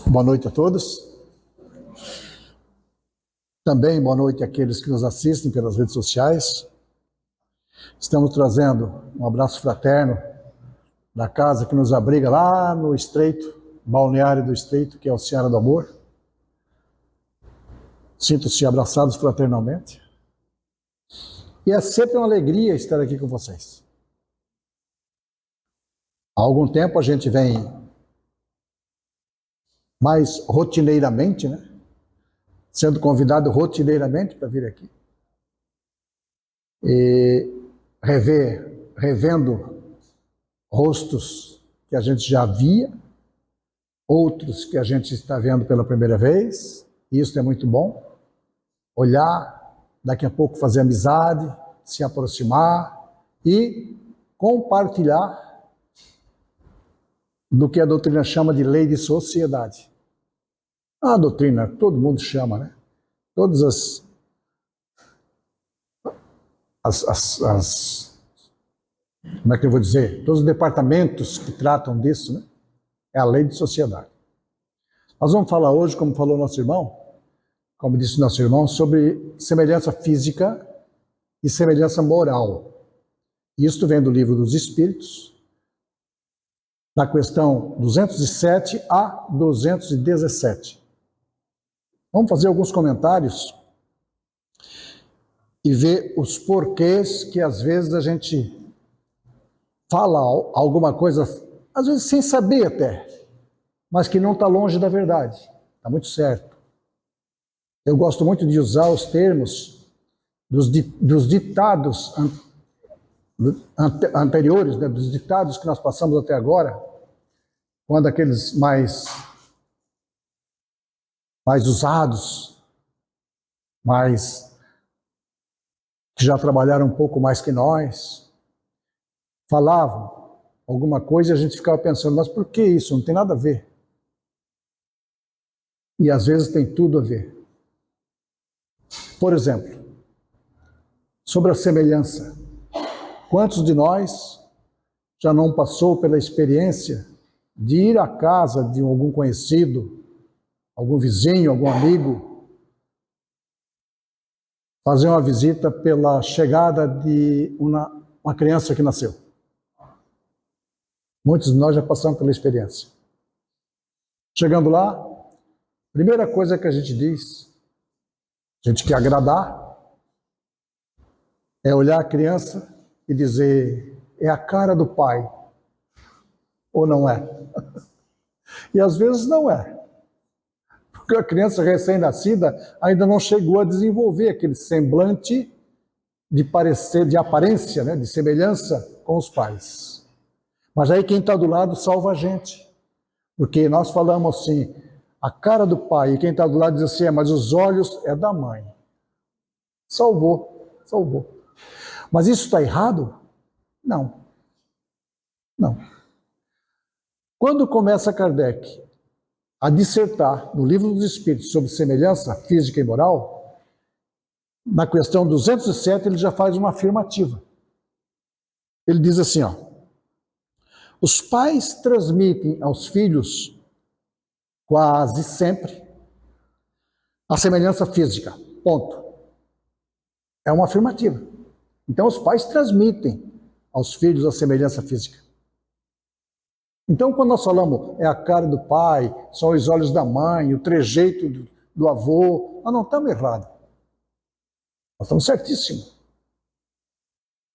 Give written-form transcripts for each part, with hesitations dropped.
Boa noite a todos. Também boa noite àqueles que nos assistem pelas redes sociais. Estamos trazendo um abraço fraterno da casa que nos abriga lá no Estreito, balneário do Estreito, que é o Seara do Amor. Sinto-se abraçados fraternalmente. E é sempre uma alegria estar aqui com vocês. Há algum tempo a gente vem mais rotineiramente, né? Sendo convidado rotineiramente para vir aqui. E revendo rostos que a gente já via, outros que a gente está vendo pela primeira vez. Isso é muito bom. Olhar, daqui a pouco fazer amizade, se aproximar e compartilhar do que a doutrina chama de lei de sociedade. A doutrina, todo mundo chama, né? Todas como é que eu vou dizer? Todos os departamentos que tratam disso, né? É a lei de sociedade. Nós vamos falar hoje, como falou nosso irmão, como disse nosso irmão, sobre semelhança física e semelhança moral. Isto vem do Livro dos Espíritos, da questão 207 a 217. Vamos fazer alguns comentários e ver os porquês que às vezes a gente fala alguma coisa, às vezes sem saber até, mas que não está longe da verdade. Está muito certo. Eu gosto muito de usar os termos dos ditados anteriores, né, dos ditados que nós passamos até agora, quando aqueles mais usados, que já trabalharam um pouco mais que nós, falavam alguma coisa e a gente ficava pensando, mas por que isso? Não tem nada a ver. E às vezes tem tudo a ver. Por exemplo, sobre a semelhança. Quantos de nós já não passou pela experiência de ir à casa de algum conhecido, algum vizinho, algum amigo, fazer uma visita pela chegada de uma criança que nasceu? Muitos de nós já passamos pela experiência. Chegando lá, primeira coisa que a gente diz, a gente quer agradar, é olhar a criança e dizer, é a cara do pai, ou não é? E às vezes não é. Porque a criança recém-nascida ainda não chegou a desenvolver aquele semblante de aparência, né, de semelhança com os pais. Mas aí quem está do lado salva a gente. Porque nós falamos assim, a cara do pai, e quem está do lado diz assim, mas os olhos é da mãe. Salvou. Mas isso está errado? Não. Quando começa Kardec a dissertar no Livro dos Espíritos sobre semelhança física e moral, na questão 207 ele já faz uma afirmativa. Ele diz assim, ó, os pais transmitem aos filhos quase sempre a semelhança física, ponto. É uma afirmativa. Então os pais transmitem aos filhos a semelhança física. Então quando nós falamos é a cara do pai, são os olhos da mãe, o trejeito do avô, nós não estamos errados. Nós estamos certíssimos.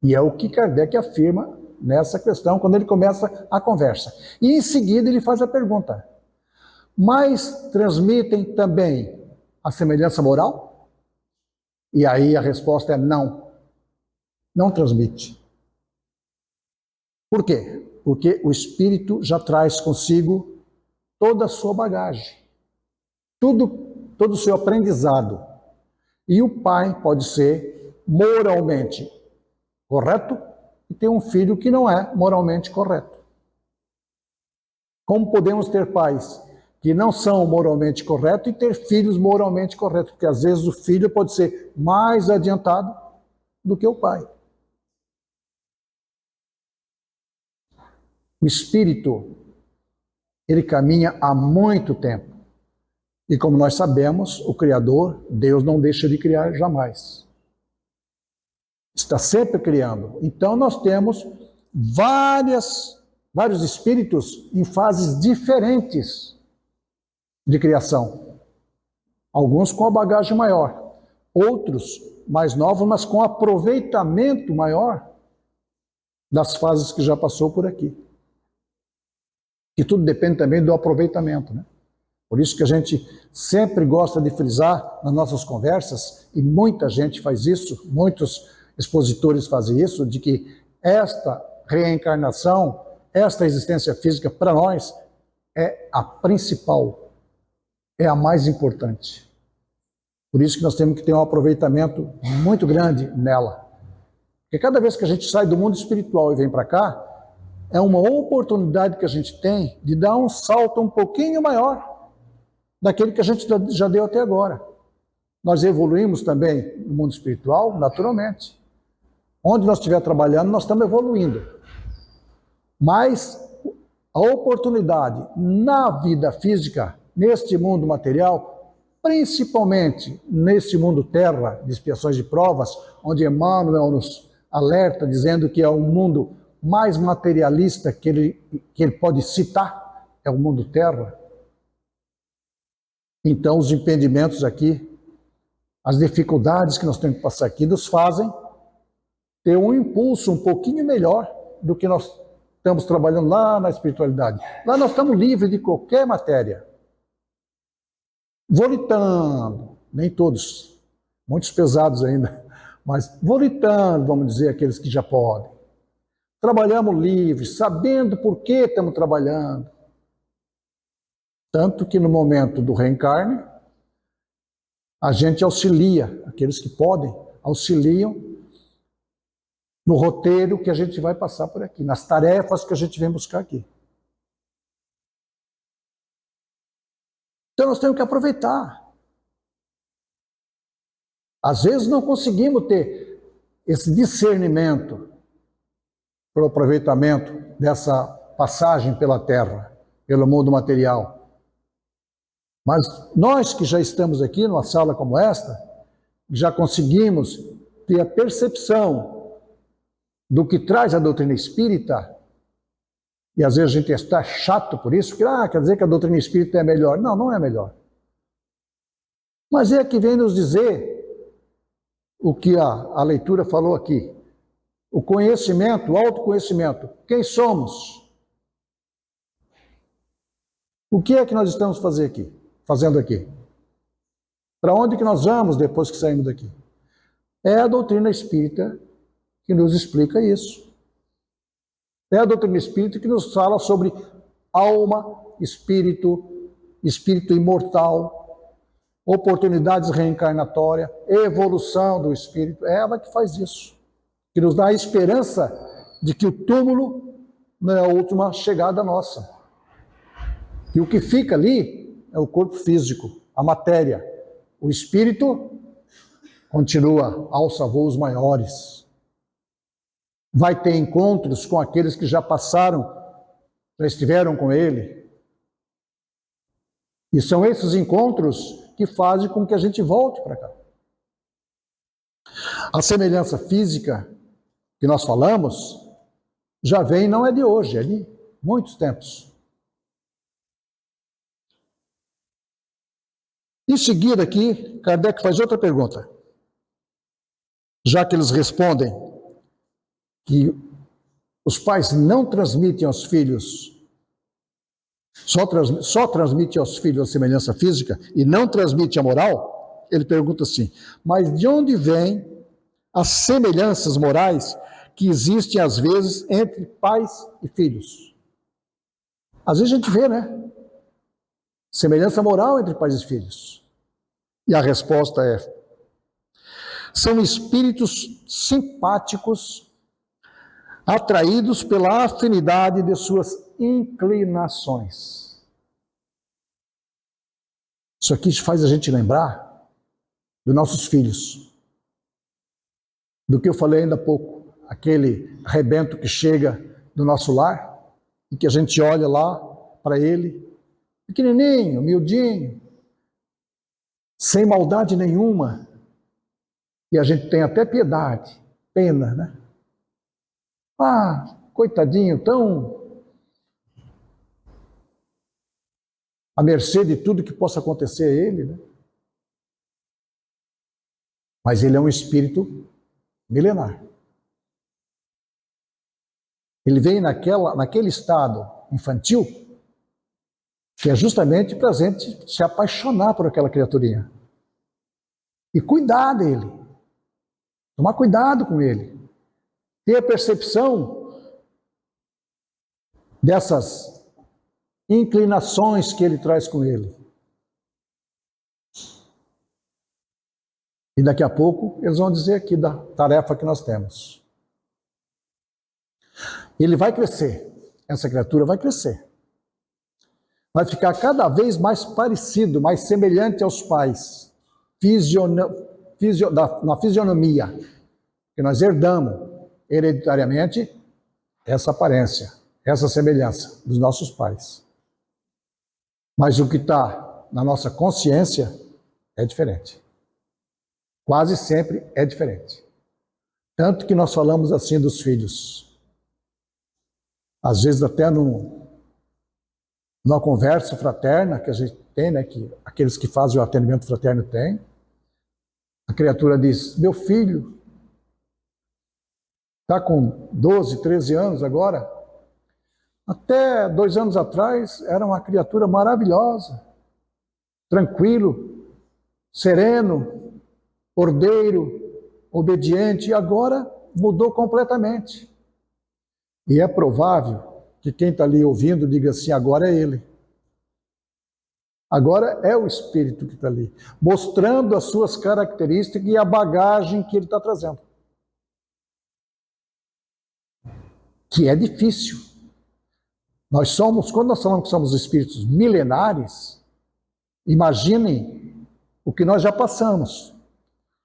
E é o que Kardec afirma nessa questão, quando ele começa a conversa. E em seguida ele faz a pergunta, mas transmitem também a semelhança moral? E aí a resposta é não. Não transmite. Por quê? Porque o espírito já traz consigo toda a sua bagagem, todo o seu aprendizado. E o pai pode ser moralmente correto e ter um filho que não é moralmente correto. Como podemos ter pais que não são moralmente corretos e ter filhos moralmente corretos? Porque às vezes o filho pode ser mais adiantado do que o pai. O espírito, ele caminha há muito tempo. E como nós sabemos, o Criador, Deus não deixa de criar jamais. Está sempre criando. Então nós temos vários espíritos em fases diferentes de criação. Alguns com a bagagem maior, outros mais novos, mas com aproveitamento maior das fases que já passou por aqui. E tudo depende também do aproveitamento, né? Por isso que a gente sempre gosta de frisar nas nossas conversas, e muita gente faz isso, muitos expositores fazem isso, de que esta reencarnação, esta existência física, para nós, é a principal, é a mais importante. Por isso que nós temos que ter um aproveitamento muito grande nela. Porque cada vez que a gente sai do mundo espiritual e vem para cá, é uma oportunidade que a gente tem de dar um salto um pouquinho maior daquele que a gente já deu até agora. Nós evoluímos também no mundo espiritual, naturalmente. Onde nós estiver trabalhando, nós estamos evoluindo. Mas a oportunidade na vida física, neste mundo material, principalmente nesse mundo terra, de expiações e provas, onde Emmanuel nos alerta, dizendo que é o mundo mais materialista que ele pode citar, é o mundo terra. Então, os impedimentos aqui, as dificuldades que nós temos que passar aqui, nos fazem ter um impulso um pouquinho melhor do que nós estamos trabalhando lá na espiritualidade. Lá nós estamos livres de qualquer matéria. Volitando, nem todos, muitos pesados ainda, mas volitando, vamos dizer, aqueles que já podem. Trabalhamos livres, sabendo por que estamos trabalhando. Tanto que no momento do reencarne, a gente auxilia, aqueles que podem, auxiliam no roteiro que a gente vai passar por aqui, nas tarefas que a gente vem buscar aqui. Então nós temos que aproveitar. Às vezes não conseguimos ter esse discernimento para o aproveitamento dessa passagem pela Terra, pelo mundo material. Mas nós que já estamos aqui numa sala como esta, já conseguimos ter a percepção do que traz a doutrina espírita, e às vezes a gente está chato por isso, porque quer dizer que a doutrina espírita é melhor. Não, não é melhor. Mas é que vem nos dizer o que a leitura falou aqui. O conhecimento, o autoconhecimento. Quem somos? O que é que nós estamos fazendo aqui? Para onde que nós vamos depois que saímos daqui? É a doutrina espírita que nos explica isso. É a doutrina espírita que nos fala sobre alma, espírito, espírito imortal, oportunidades reencarnatórias, evolução do espírito. É ela que faz isso. Que nos dá a esperança de que o túmulo não é a última chegada nossa. E o que fica ali é o corpo físico, a matéria. O espírito continua, alça voos maiores. Vai ter encontros com aqueles que já passaram, já estiveram com ele. E são esses encontros que fazem com que a gente volte para cá. A semelhança física que nós falamos já vem, não é de hoje, é de muitos tempos. Em seguida aqui, Kardec faz outra pergunta. Já que eles respondem que os pais não transmitem aos filhos, só transmite aos filhos a semelhança física e não transmite a moral, ele pergunta assim, mas de onde vêm as semelhanças morais que existem às vezes entre pais e filhos? Às vezes a gente vê, né? Semelhança moral entre pais e filhos. E a resposta é: são espíritos simpáticos, atraídos pela afinidade de suas inclinações. Isso aqui faz a gente lembrar dos nossos filhos. Do que eu falei ainda há pouco, aquele rebento que chega do nosso lar e que a gente olha lá para ele, pequenininho, miudinho, sem maldade nenhuma, e a gente tem até piedade, pena, né? Ah, coitadinho, tão à mercê de tudo que possa acontecer a ele, né? Mas ele é um espírito milenar. Ele vem naquele estado infantil, que é justamente para a gente se apaixonar por aquela criaturinha. E cuidar dele. Tomar cuidado com ele. Ter a percepção dessas inclinações que ele traz com ele. E daqui a pouco eles vão dizer aqui da tarefa que nós temos. Ele vai crescer. Essa criatura vai crescer. Vai ficar cada vez mais parecido, mais semelhante aos pais. Na fisionomia. Que nós herdamos hereditariamente essa aparência, essa semelhança dos nossos pais. Mas o que está na nossa consciência é diferente. Quase sempre é diferente. Tanto que nós falamos assim dos filhos. Às vezes até numa conversa fraterna que a gente tem, né, que aqueles que fazem o atendimento fraterno têm, a criatura diz, meu filho está com 12, 13 anos agora, até 2 anos atrás era uma criatura maravilhosa, tranquilo, sereno, ordeiro, obediente, e agora mudou completamente. E é provável que quem está ali ouvindo diga assim, agora é ele. Agora é o espírito que está ali, mostrando as suas características e a bagagem que ele está trazendo. Que é difícil. Quando nós falamos que somos espíritos milenares, imaginem o que nós já passamos.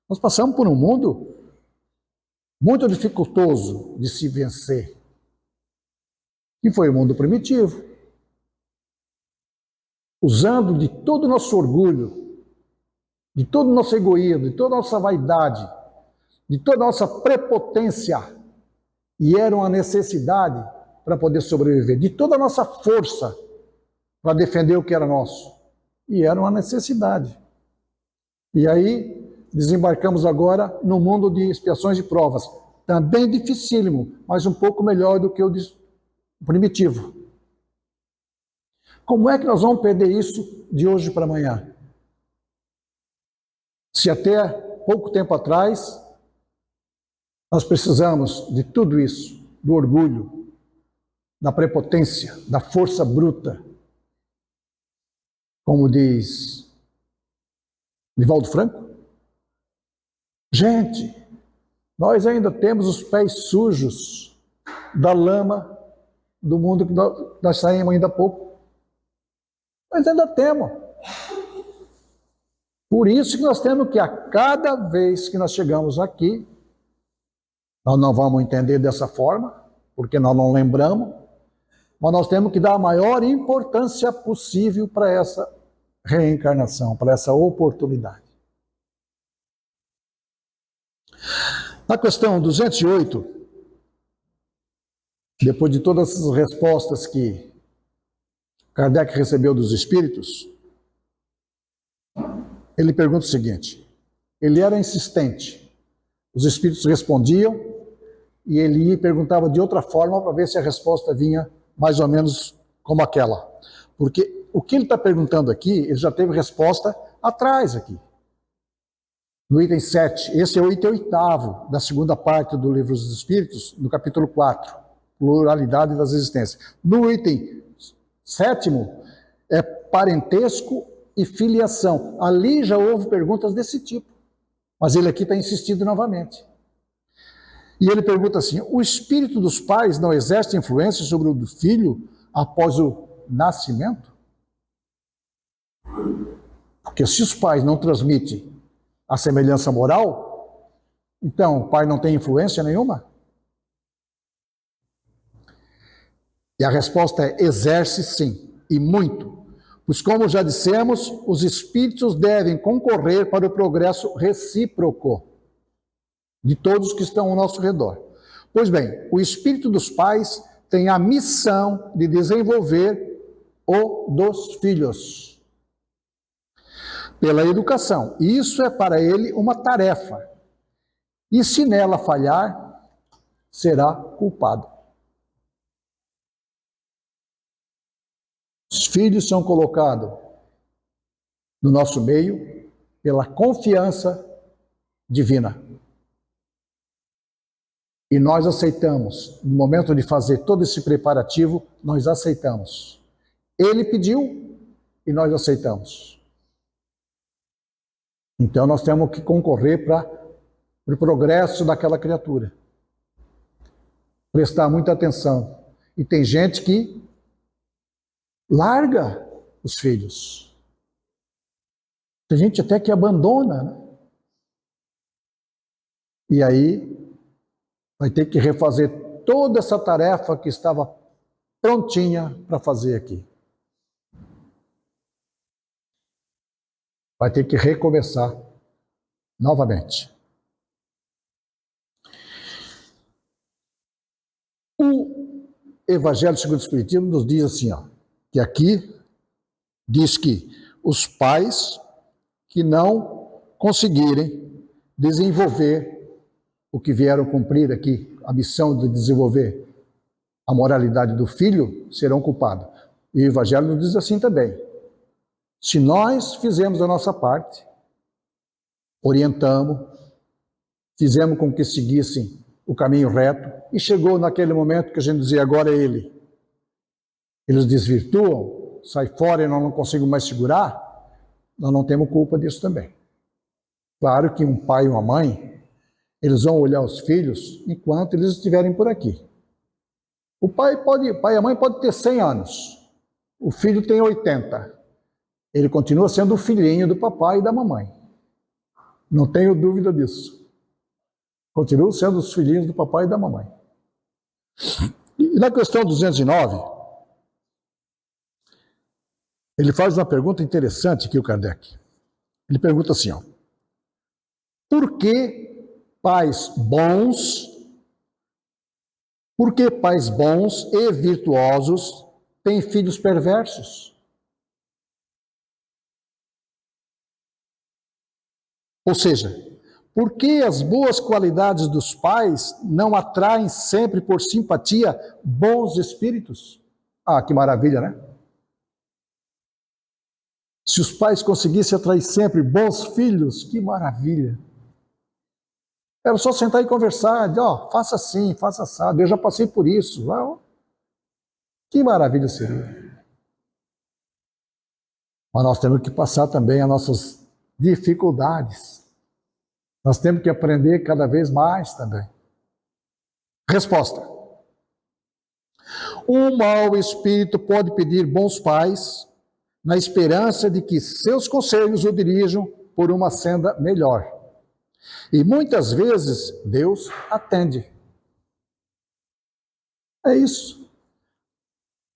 Nós passamos por um mundo muito dificultoso de se vencer, que foi o mundo primitivo. Usando de todo o nosso orgulho, de todo o nosso egoísmo, de toda a nossa vaidade, de toda a nossa prepotência, e era uma necessidade para poder sobreviver, de toda a nossa força para defender o que era nosso, e era uma necessidade. E aí desembarcamos agora no mundo de expiações e provas, também dificílimo, mas um pouco melhor do que o primitivo. Como é que nós vamos perder isso de hoje para amanhã? Se até pouco tempo atrás nós precisamos de tudo isso, do orgulho, da prepotência, da força bruta, como diz Divaldo Franco. Gente, nós ainda temos os pés sujos da lama do mundo que nós saímos ainda há pouco. Mas ainda temos. Por isso que nós temos que, a cada vez que nós chegamos aqui, nós não vamos entender dessa forma, porque nós não lembramos, mas nós temos que dar a maior importância possível para essa reencarnação, para essa oportunidade. Na questão 208, depois de todas essas respostas que Kardec recebeu dos espíritos, ele pergunta o seguinte, ele era insistente, os espíritos respondiam e ele perguntava de outra forma para ver se a resposta vinha mais ou menos como aquela. Porque o que ele está perguntando aqui, ele já teve resposta atrás aqui. No item 7, esse é o item 8º da segunda parte do Livro dos Espíritos, no capítulo 4, pluralidade das existências. No item 7º, é parentesco e filiação. Ali já houve perguntas desse tipo, mas ele aqui está insistindo novamente. E ele pergunta assim, o espírito dos pais não exerce influência sobre o do filho após o nascimento? Porque se os pais não transmitem a semelhança moral, então o pai não tem influência nenhuma? E a resposta é, exerce sim. e muito. Pois, como já dissemos, os espíritos devem concorrer para o progresso recíproco de todos que estão ao nosso redor. Pois bem, o espírito dos pais tem a missão de desenvolver o dos filhos pela educação. E isso é para ele uma tarefa. E se nela falhar, será culpado. Os filhos são colocados no nosso meio pela confiança divina. E nós aceitamos, no momento de fazer todo esse preparativo, nós aceitamos. Ele pediu e nós aceitamos. Então nós temos que concorrer para o progresso daquela criatura. Prestar muita atenção. E tem gente que larga os filhos. Tem gente até que abandona, né? E aí vai ter que refazer toda essa tarefa que estava prontinha para fazer aqui. Vai ter que recomeçar novamente. O Evangelho segundo o Espiritismo nos diz assim, ó, que aqui diz que os pais que não conseguirem desenvolver o que vieram cumprir aqui, a missão de desenvolver a moralidade do filho, serão culpados. E o Evangelho nos diz assim também. Se nós fizemos a nossa parte, orientamos, fizemos com que seguissem o caminho reto, e chegou naquele momento que a gente dizia, agora é ele. Eles desvirtuam, sai fora e nós não conseguimos mais segurar, nós não temos culpa disso também. Claro que um pai e uma mãe, eles vão olhar os filhos enquanto eles estiverem por aqui. O pai e a mãe pode ter 100 anos, o filho tem 80. Ele continua sendo o filhinho do papai e da mamãe. Não tenho dúvida disso. Continuam sendo os filhinhos do papai e da mamãe. E na questão 209, ele faz uma pergunta interessante aqui, o Kardec. Ele pergunta assim, ó, por que pais bons e virtuosos têm filhos perversos? Ou seja, por que as boas qualidades dos pais não atraem sempre por simpatia bons espíritos? Ah, que maravilha, né? Se os pais conseguissem atrair sempre bons filhos, que maravilha. Era só sentar e conversar, dizer, ó, faça assim, faça assado, eu já passei por isso. Que maravilha seria. Mas nós temos que passar também as nossas dificuldades. Nós temos que aprender cada vez mais também. Resposta. Um mau espírito pode pedir bons pais na esperança de que seus conselhos o dirijam por uma senda melhor. E muitas vezes Deus atende. É isso.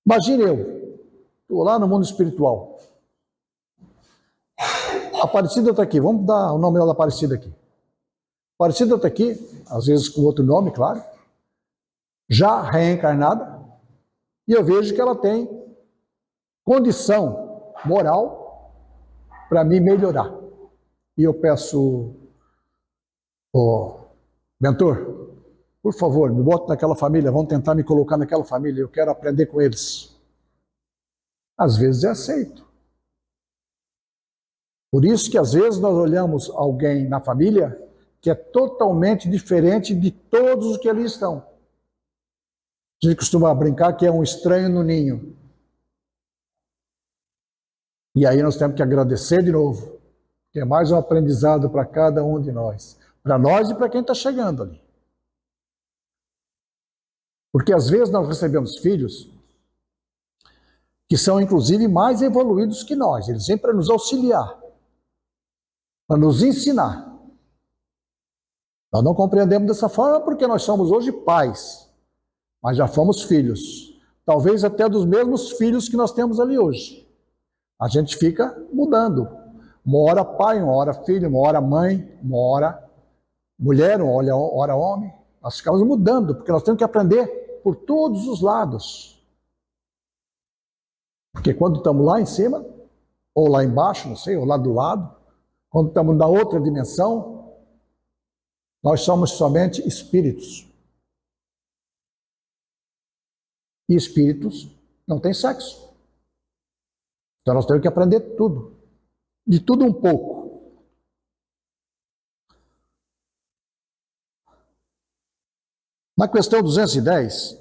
Imagine eu, estou lá no mundo espiritual. A Aparecida está aqui, vamos dar o nome da Aparecida aqui. A Aparecida está aqui, às vezes com outro nome, claro, já reencarnada, e eu vejo que ela tem condição moral para me melhorar. E eu peço, mentor, por favor, me bota naquela família, vão tentar me colocar naquela família, eu quero aprender com eles. Às vezes é aceito. Por isso que às vezes nós olhamos alguém na família que é totalmente diferente de todos os que ali estão. A gente costuma brincar que é um estranho no ninho. E aí nós temos que agradecer de novo, que é mais um aprendizado para cada um de nós. Para nós e para quem está chegando ali. Porque às vezes nós recebemos filhos que são inclusive mais evoluídos que nós. Eles vêm para nos auxiliar, para nos ensinar. Nós não compreendemos dessa forma porque nós somos hoje pais, mas já fomos filhos. talvez até dos mesmos filhos que nós temos ali hoje. A gente fica mudando. Uma hora pai, uma hora filho, uma hora mãe, uma hora mulher, uma hora homem. Nós ficamos mudando, porque nós temos que aprender por todos os lados. Porque quando estamos lá em cima, ou lá embaixo, não sei, ou lá do lado, quando estamos na outra dimensão, nós somos somente espíritos. E espíritos não têm sexo. Então nós temos que aprender tudo. De tudo um pouco. Na questão 210,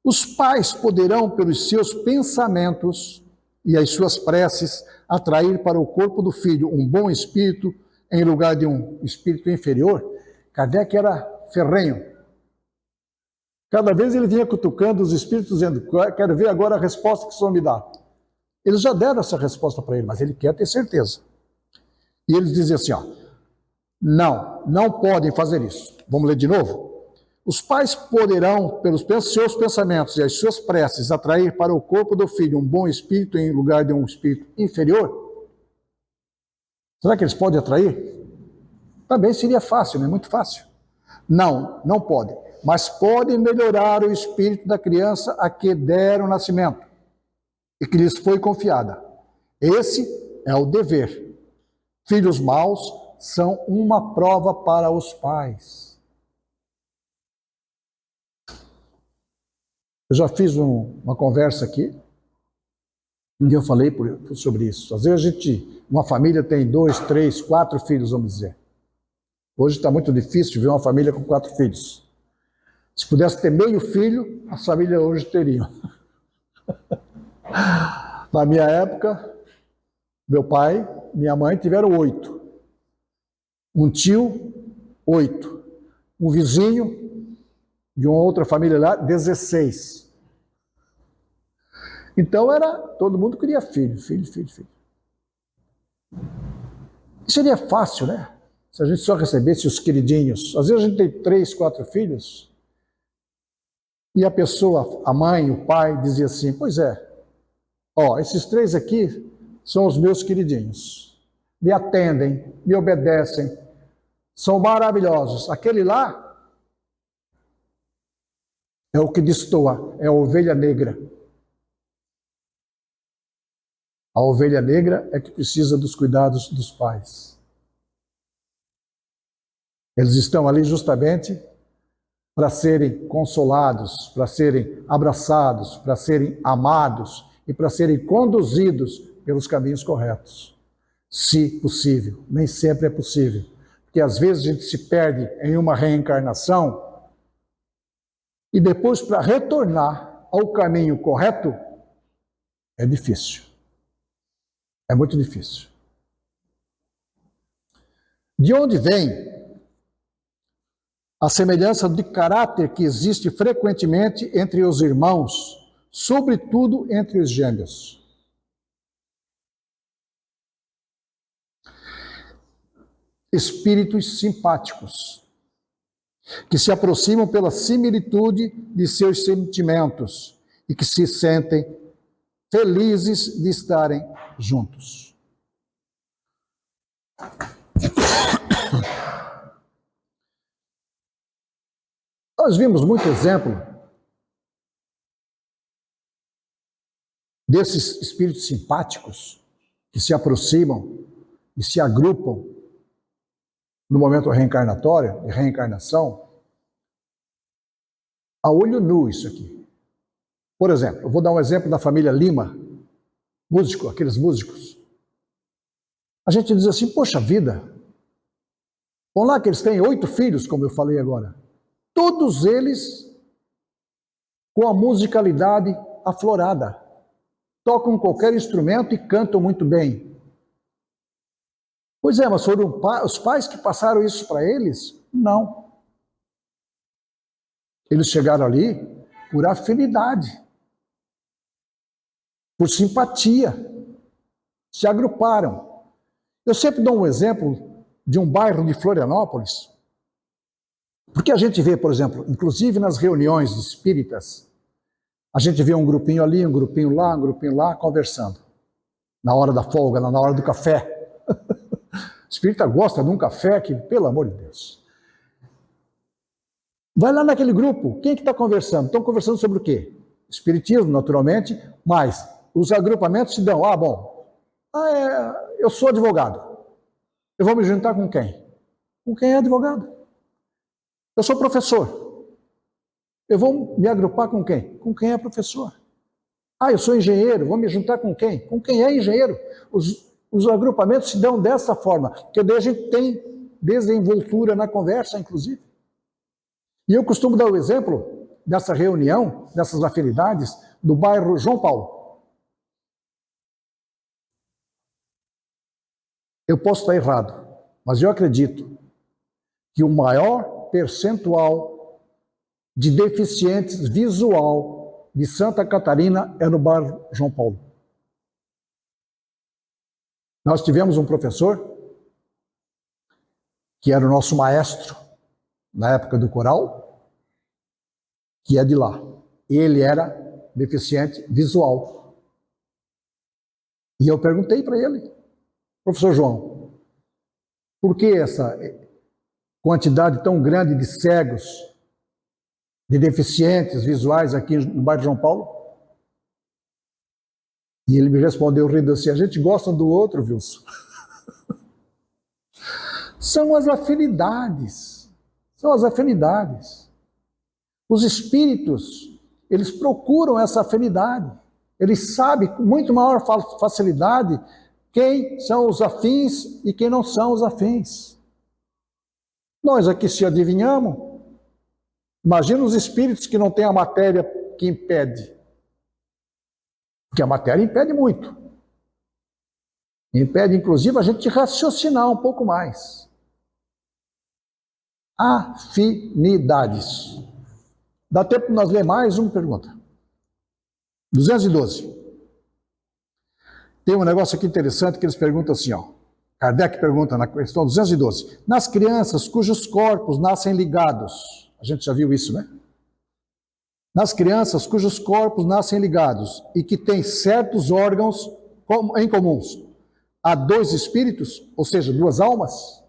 os pais poderão, pelos seus pensamentos e as suas preces, atrair para o corpo do filho um bom espírito em lugar de um espírito inferior? Kardec era ferrenho. Cada vez ele vinha cutucando os espíritos, dizendo: quero ver agora a resposta que o senhor me dá. Eles já deram essa resposta para ele, mas ele quer ter certeza. E eles dizem assim, ó, não podem fazer isso. Vamos ler de novo? Os pais poderão, pelos seus pensamentos e as suas preces, atrair para o corpo do filho um bom espírito em lugar de um espírito inferior? Será que eles podem atrair? Também seria fácil, não é muito fácil. Não podem. Mas podem melhorar o espírito da criança a que deram nascimento e que lhes foi confiada. Esse é o dever. Filhos maus são uma prova para os pais. Eu já fiz uma conversa aqui, onde eu falei sobre isso. Às vezes uma família tem 2, 3, 4 filhos, vamos dizer. Hoje está muito difícil ver uma família com 4 filhos. Se pudesse ter meio filho, a família hoje teria. Na minha época, meu pai, minha mãe tiveram 8. Um tio, 8. Um vizinho de uma outra família lá, 16. Então todo mundo queria filho. E seria fácil, né? Se a gente só recebesse os queridinhos. Às vezes a gente tem 3, 4 filhos, e a pessoa, a mãe, o pai, dizia assim, pois é, esses 3 aqui são os meus queridinhos. Me atendem, me obedecem, são maravilhosos. Aquele lá é o que destoa, é a ovelha negra. A ovelha negra é que precisa dos cuidados dos pais. Eles estão ali justamente para serem consolados, para serem abraçados, para serem amados e para serem conduzidos pelos caminhos corretos. Se possível, nem sempre é possível. Porque às vezes a gente se perde em uma reencarnação e depois para retornar ao caminho correto é difícil. É muito difícil. De onde vem a semelhança de caráter que existe frequentemente entre os irmãos, sobretudo entre os gêmeos? Espíritos simpáticos, que se aproximam pela similitude de seus sentimentos e que se sentem felizes de estarem juntos. Nós vimos muito exemplo desses espíritos simpáticos que se aproximam e se agrupam no momento reencarnatório, de reencarnação, a olho nu isso aqui. Por exemplo, eu vou dar um exemplo da família Lima, músico, aqueles músicos. A gente diz assim, poxa vida, vamos lá que eles têm 8 filhos, como eu falei agora. Todos eles com a musicalidade aflorada. Tocam qualquer instrumento e cantam muito bem. Pois é, mas foram os pais que passaram isso para eles? Não. Eles chegaram ali por afinidade, por simpatia, se agruparam. Eu sempre dou um exemplo de um bairro de Florianópolis, porque a gente vê, por exemplo, inclusive nas reuniões espíritas, A gente vê um grupinho ali, um grupinho lá, conversando. Na hora da folga, na hora do café. O espírita gosta de um café que, pelo amor de Deus. Vai lá naquele grupo, quem é que está conversando? Estão conversando sobre o quê? Espiritismo, naturalmente, mas os agrupamentos se dão, eu sou advogado. Eu vou me juntar com quem? Com quem é advogado. Eu sou professor. Eu vou me agrupar com quem? Com quem é professor. Eu sou engenheiro, vou me juntar com quem? Com quem é engenheiro. Os agrupamentos se dão dessa forma, porque daí a gente tem desenvoltura na conversa, inclusive. E eu costumo dar o exemplo dessa reunião, dessas afinidades, do bairro João Paulo. Eu posso estar errado, mas eu acredito que o maior percentual de deficientes visual de Santa Catarina é no bairro João Paulo. Nós tivemos um professor, que era o nosso maestro na época do coral, que é de lá. Ele era deficiente visual. E eu perguntei para ele, professor João, por que essa quantidade tão grande de cegos, de deficientes visuais aqui no bairro de João Paulo? E ele me respondeu rindo assim, a gente gosta do outro, Wilson. São as afinidades. São as afinidades. Os espíritos, eles procuram essa afinidade. Eles sabem com muito maior facilidade quem são os afins e quem não são os afins. Nós aqui se adivinhamos. Imagina os espíritos que não têm a matéria que impede. Porque a matéria impede muito. Impede, inclusive, a gente de raciocinar um pouco mais. Afinidades. Dá tempo de nós ler mais uma pergunta. 212. Tem um negócio aqui interessante que eles perguntam assim, Kardec pergunta na questão 212. Nas crianças cujos corpos nascem ligados, a gente já viu isso, né? Nas crianças cujos corpos nascem ligados e que têm certos órgãos em comuns, há dois espíritos, ou seja, duas almas?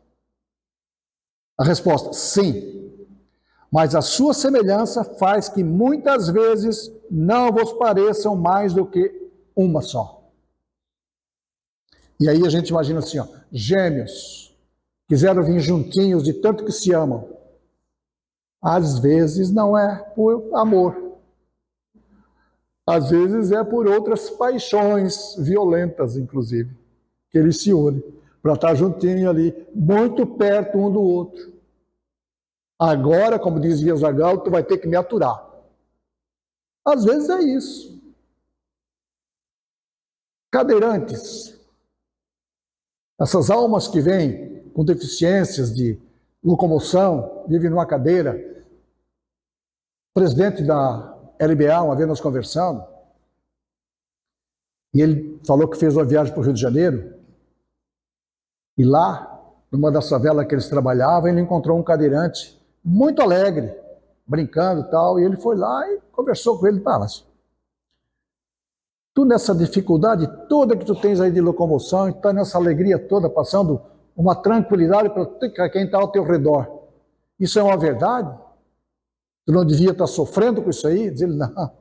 A resposta, sim. Mas a sua semelhança faz que muitas vezes não vos pareçam mais do que uma só. E aí a gente imagina assim, gêmeos, quiseram vir juntinhos de tanto que se amam. Às vezes não é por amor. Às vezes é por outras paixões violentas, inclusive, que eles se unem para estar juntinho ali, muito perto um do outro. Agora, como dizia Zagal, tu vai ter que me aturar. Às vezes é isso. Cadeirantes. Essas almas que vêm com deficiências de locomoção, vivem numa cadeira. O presidente da LBA, uma vez nós conversando, e ele falou que fez uma viagem para o Rio de Janeiro, e lá, numa das favelas que eles trabalhavam, ele encontrou um cadeirante muito alegre, brincando e tal, e ele foi lá e conversou com ele, mas tu nessa dificuldade toda que tu tens aí de locomoção, e tá nessa alegria toda, passando uma tranquilidade para quem está ao teu redor, isso é uma verdade? Tu não devia estar sofrendo com isso aí? Diz ele, não,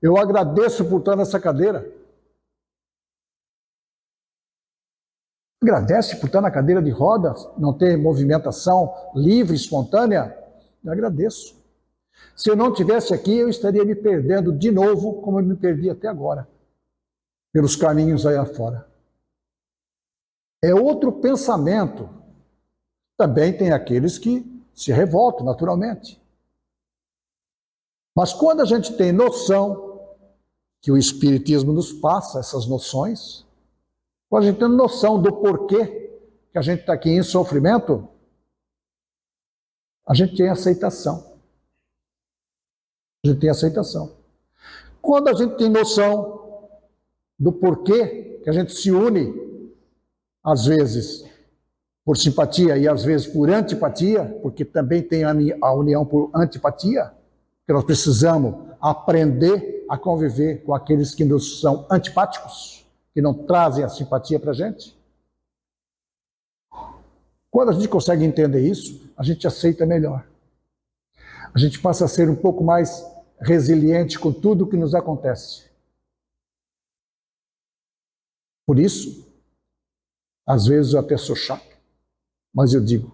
eu agradeço por estar nessa cadeira. Agradece por estar na cadeira de rodas, não ter movimentação livre, espontânea? Eu agradeço. Se eu não estivesse aqui, eu estaria me perdendo de novo, como eu me perdi até agora, pelos caminhos aí afora. É outro pensamento. Também tem aqueles que se revoltam, naturalmente. Mas quando a gente tem noção, que o Espiritismo nos passa essas noções, quando a gente tem noção do porquê que a gente está aqui em sofrimento, a gente tem aceitação. A gente tem aceitação. Quando a gente tem noção do porquê que a gente se une, às vezes por simpatia e às vezes por antipatia, porque também tem a união por antipatia, que nós precisamos aprender a conviver com aqueles que nos são antipáticos, que não trazem a simpatia para a gente. Quando a gente consegue entender isso, a gente aceita melhor. A gente passa a ser um pouco mais resiliente com tudo o que nos acontece. Por isso, às vezes eu até sou chato, mas eu digo,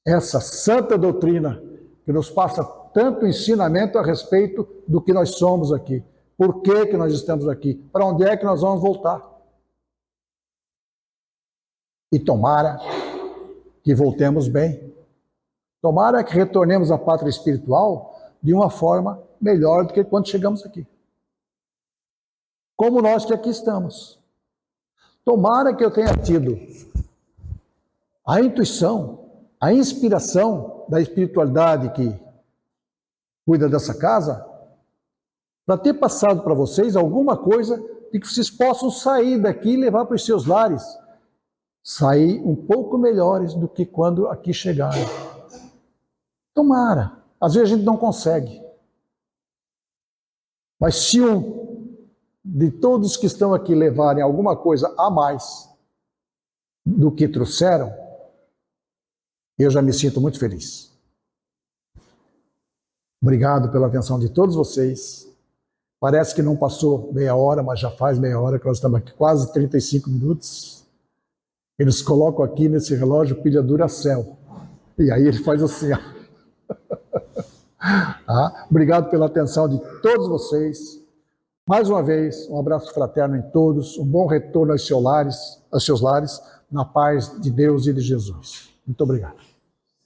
essa santa doutrina que nos passa tanto ensinamento a respeito do que nós somos aqui, por que nós estamos aqui, para onde é que nós vamos voltar. E tomara que voltemos bem. Tomara que retornemos à pátria espiritual de uma forma melhor do que quando chegamos aqui. Como nós que aqui estamos. Tomara que eu tenha tido a intuição, a inspiração da espiritualidade que cuida dessa casa, para ter passado para vocês alguma coisa de que vocês possam sair daqui e levar para os seus lares. Sair um pouco melhores do que quando aqui chegaram. Tomara. Às vezes a gente não consegue. Mas se de todos que estão aqui levarem alguma coisa a mais do que trouxeram, eu já me sinto muito feliz. Obrigado pela atenção de todos vocês. Parece que não passou meia hora, mas já faz meia hora que nós estamos aqui, quase 35 minutos. Eles colocam aqui nesse relógio pilha Duracell. E aí ele faz assim. Obrigado pela atenção de todos vocês. Mais uma vez, um abraço fraterno em todos. Um bom retorno aos seus lares, na paz de Deus e de Jesus. Muito obrigado.